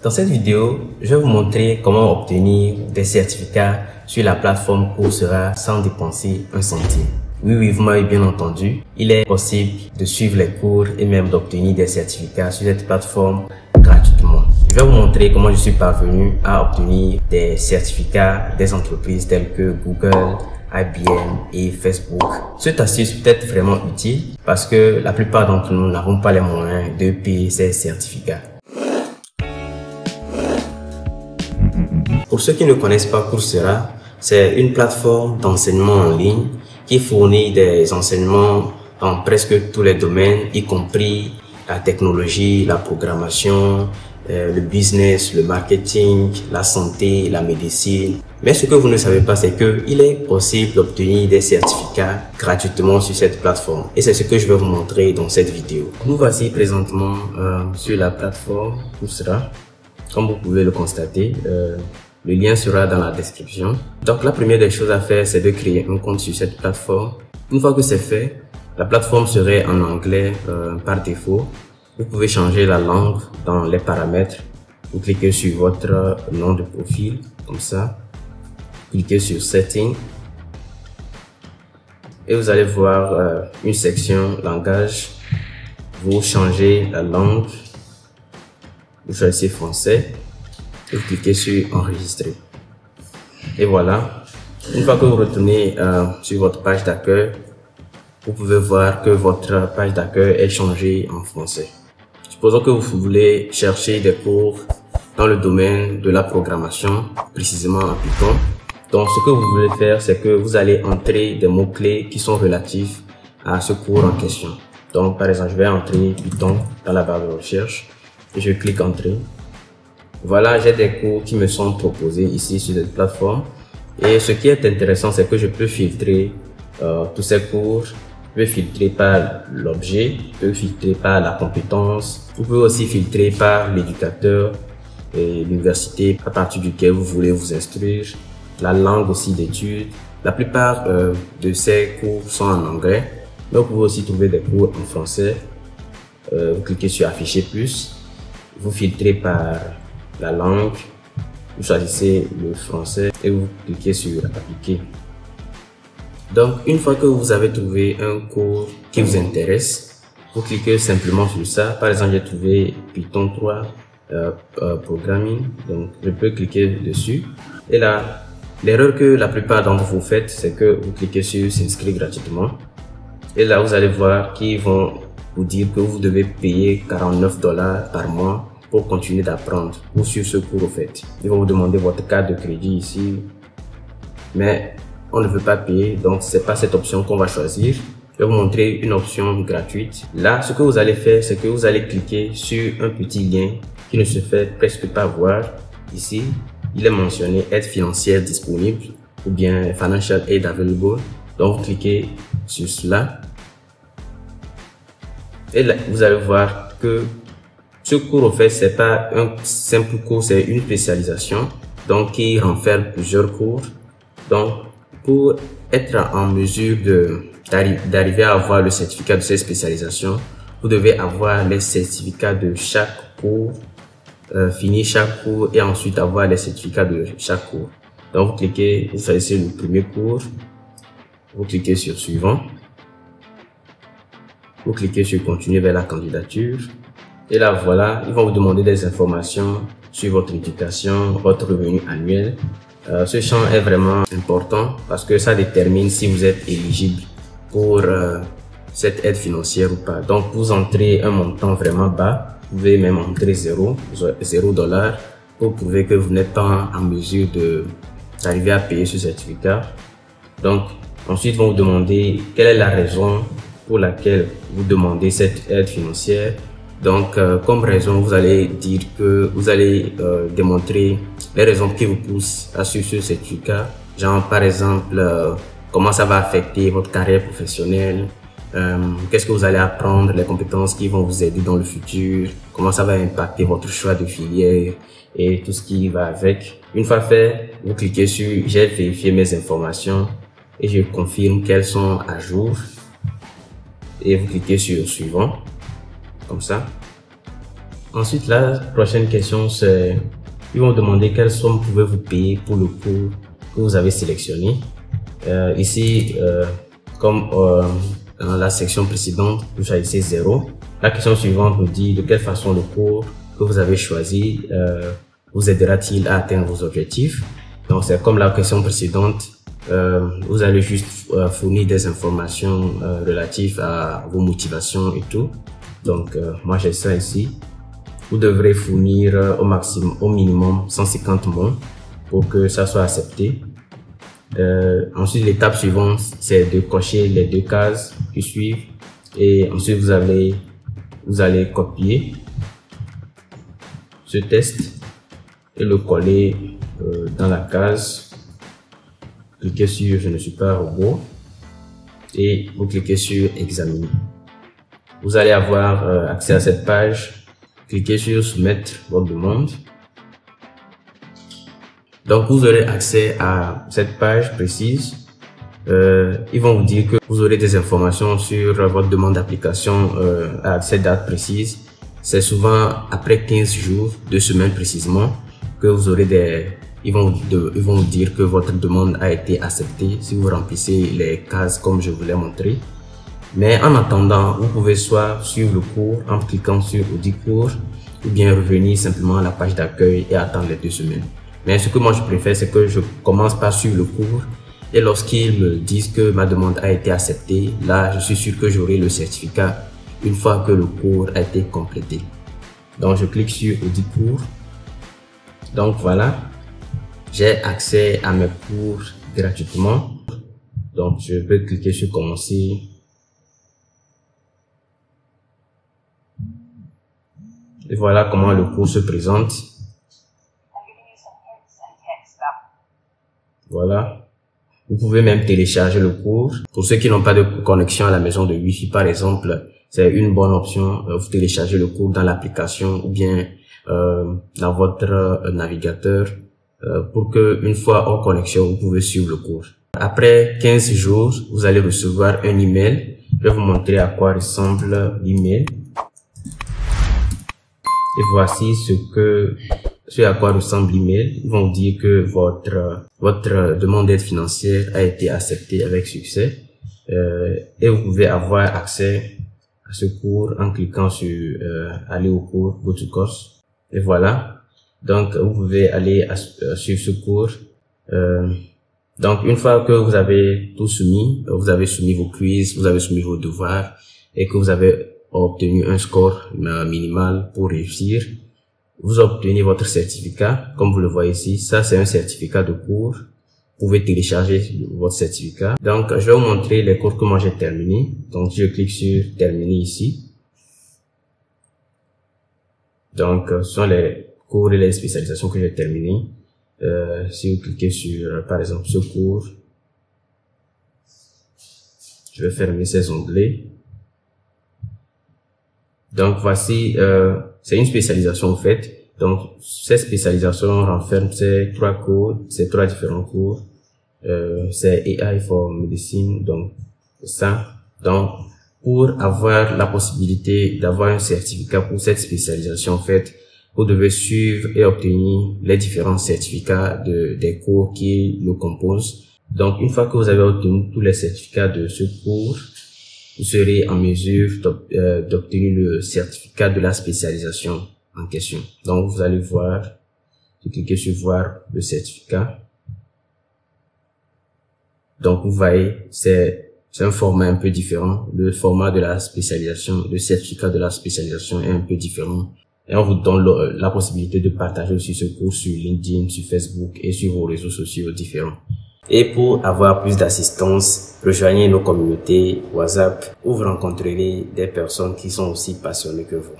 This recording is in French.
Dans cette vidéo, je vais vous montrer comment obtenir des certificats sur la plateforme Coursera sans dépenser un centime. Oui, vous m'avez bien entendu. Il est possible de suivre les cours et même d'obtenir des certificats sur cette plateforme gratuitement. Je vais vous montrer comment je suis parvenu à obtenir des certificats des entreprises telles que Google, IBM et Facebook. Cette astuce peut être vraiment utile parce que la plupart d'entre nous n'avons pas les moyens de payer ces certificats. Pour ceux qui ne connaissent pas Coursera, c'est une plateforme d'enseignement en ligne qui fournit des enseignements dans presque tous les domaines, y compris la technologie, la programmation, le business, le marketing, la santé, la médecine. Mais ce que vous ne savez pas, c'est qu'il est possible d'obtenir des certificats gratuitement sur cette plateforme. Et c'est ce que je vais vous montrer dans cette vidéo. Nous voici présentement sur la plateforme Coursera. Comme vous pouvez le constater, le lien sera dans la description. Donc la première des choses à faire, c'est de créer un compte sur cette plateforme. Une fois que c'est fait, la plateforme serait en anglais par défaut. Vous pouvez changer la langue dans les paramètres. Vous cliquez sur votre nom de profil, comme ça. Cliquez sur Settings. Et vous allez voir une section langage. Vous changez la langue. Vous choisissez français. Et vous cliquez sur enregistrer. Et voilà. Une fois que vous retournez sur votre page d'accueil, vous pouvez voir que votre page d'accueil est changée en français. Supposons que vous voulez chercher des cours dans le domaine de la programmation, précisément en Python. Donc, ce que vous voulez faire, c'est que vous allez entrer des mots-clés qui sont relatifs à ce cours en question. Donc, par exemple, je vais entrer Python dans la barre de recherche et je clique Entrer. Voilà, j'ai des cours qui me sont proposés ici sur cette plateforme. Et ce qui est intéressant, c'est que je peux filtrer tous ces cours. Je peux filtrer par l'objet, je peux filtrer par la compétence. Vous pouvez aussi filtrer par l'éducateur et l'université à partir duquel vous voulez vous instruire. La langue aussi d'études. La plupart de ces cours sont en anglais. Mais vous pouvez aussi trouver des cours en français. Vous cliquez sur Afficher plus. Vous filtrez par la langue. Vous choisissez le français et vous cliquez sur Appliquer. Donc, une fois que vous avez trouvé un cours qui vous intéresse, vous cliquez simplement sur ça. Par exemple, j'ai trouvé Python 3 Programming. Donc, je peux cliquer dessus. Et là, l'erreur que la plupart d'entre vous faites, c'est que vous cliquez sur S'inscrire gratuitement. Et là, vous allez voir qu'ils vont vous dire que vous devez payer 49 $ par mois pour continuer d'apprendre ou sur ce cours au fait. Ils vont vous demander votre carte de crédit ici. Mais on ne veut pas payer, donc c'est pas cette option qu'on va choisir. Je vais vous montrer une option gratuite. Là, ce que vous allez faire, c'est que vous allez cliquer sur un petit lien qui ne se fait presque pas voir. Ici, il est mentionné aide financière disponible ou bien financial aid available. Donc, vous cliquez sur cela. Et là, vous allez voir que ce cours, au fait, c'est pas un simple cours, c'est une spécialisation. Donc, qui renferme plusieurs cours. Donc, pour être en mesure d'arriver à avoir le certificat de cette spécialisation, vous devez avoir les certificats de chaque cours, finir chaque cours et ensuite avoir les certificats de chaque cours. Donc, vous cliquez, vous choisissez le premier cours, vous cliquez sur Suivant, vous cliquez sur Continuer vers la candidature. Et là, voilà, ils vont vous demander des informations sur votre éducation, votre revenu annuel. Ce champ est vraiment important parce que ça détermine si vous êtes éligible pour cette aide financière ou pas. Donc, vous entrez un montant vraiment bas. Vous pouvez même entrer 0 $ pour prouver que vous n'êtes pas en mesure d'arriver à payer ce certificat. Donc, ensuite, ils vont vous demander quelle est la raison pour laquelle vous demandez cette aide financière. Donc, comme raison, vous allez dire que vous allez démontrer les raisons qui vous poussent à suivre ce certificat. Genre, par exemple, comment ça va affecter votre carrière professionnelle, qu'est-ce que vous allez apprendre, les compétences qui vont vous aider dans le futur, comment ça va impacter votre choix de filière et tout ce qui va avec. Une fois fait, vous cliquez sur « J'ai vérifié mes informations » et je confirme qu'elles sont à jour. Et vous cliquez sur « Suivant ». Comme ça. Ensuite, la prochaine question, c'est, ils vont demander quelle somme pouvez-vous payer pour le cours que vous avez sélectionné. Ici, comme dans la section précédente, vous choisissez 0. La question suivante nous dit de quelle façon le cours que vous avez choisi vous aidera-t-il à atteindre vos objectifs. Donc, c'est comme la question précédente. Vous allez juste fournir des informations relatives à vos motivations et tout. Donc, moi j'ai ça ici. Vous devrez fournir au minimum 150 mots pour que ça soit accepté. Ensuite, l'étape suivante, c'est de cocher les 2 cases qui suivent. Et ensuite, vous allez copier ce test et le coller dans la case. Cliquez sur je ne suis pas un robot et vous cliquez sur examiner. Vous allez avoir accès à cette page. Cliquez sur soumettre votre demande. Donc vous aurez accès à cette page précise. Ils vont vous dire que vous aurez des informations sur votre demande d'application à cette date précise. C'est souvent après 15 jours, 2 semaines précisément, que vous aurez ils vont vous dire que votre demande a été acceptée si vous remplissez les cases comme je vous l'ai montré. Mais en attendant, vous pouvez soit suivre le cours en cliquant sur Audit cours ou bien revenir simplement à la page d'accueil et attendre les 2 semaines. Mais ce que moi je préfère, c'est que je commence par suivre le cours et lorsqu'ils me disent que ma demande a été acceptée, là je suis sûr que j'aurai le certificat une fois que le cours a été complété. Donc je clique sur Audit cours. Donc voilà. J'ai accès à mes cours gratuitement. Donc, je peux cliquer sur commencer. Et voilà comment le cours se présente. Voilà. Vous pouvez même télécharger le cours. Pour ceux qui n'ont pas de connexion à la maison de Wi-Fi, par exemple, c'est une bonne option. Vous téléchargez le cours dans l'application ou bien dans votre navigateur. Pour que une fois en connexion, vous pouvez suivre le cours. Après 15 jours, vous allez recevoir un email. Je vais vous montrer à quoi ressemble l'email. Et voici ce à quoi ressemble l'email. Ils vont vous dire que votre demande d'aide financière a été acceptée avec succès. Et vous pouvez avoir accès à ce cours en cliquant sur aller au cours, go to course. Et voilà. Donc, vous pouvez aller suivre ce cours. Donc, une fois que vous avez tout soumis, vous avez soumis vos quiz, vous avez soumis vos devoirs et que vous avez obtenu un score minimal pour réussir, vous obtenez votre certificat. Comme vous le voyez ici, ça c'est un certificat de cours. Vous pouvez télécharger votre certificat. Donc, je vais vous montrer les cours que moi j'ai terminés. Donc, je clique sur terminer ici. Donc, ce sont les cours et les spécialisations que j'ai terminées. Si vous cliquez sur, par exemple, ce cours, je vais fermer ces onglets. Donc, voici, c'est une spécialisation en fait. Donc, cette spécialisation renferme ces 3 cours, ces 3 différents cours. C'est AI for Medicine, donc ça. Donc, pour avoir la possibilité d'avoir un certificat pour cette spécialisation en fait, vous devez suivre et obtenir les différents certificats des cours qui le composent. Donc, une fois que vous avez obtenu tous les certificats de ce cours, vous serez en mesure d'obtenir le certificat de la spécialisation en question. Donc, vous allez voir, vous cliquez sur voir le certificat. Donc, vous voyez, c'est un format un peu différent. Le format de la spécialisation, le certificat de la spécialisation est un peu différent. Et on vous donne la possibilité de partager aussi ce cours sur LinkedIn, sur Facebook et sur vos réseaux sociaux différents. Et pour avoir plus d'assistance, rejoignez nos communautés WhatsApp où vous rencontrerez des personnes qui sont aussi passionnées que vous.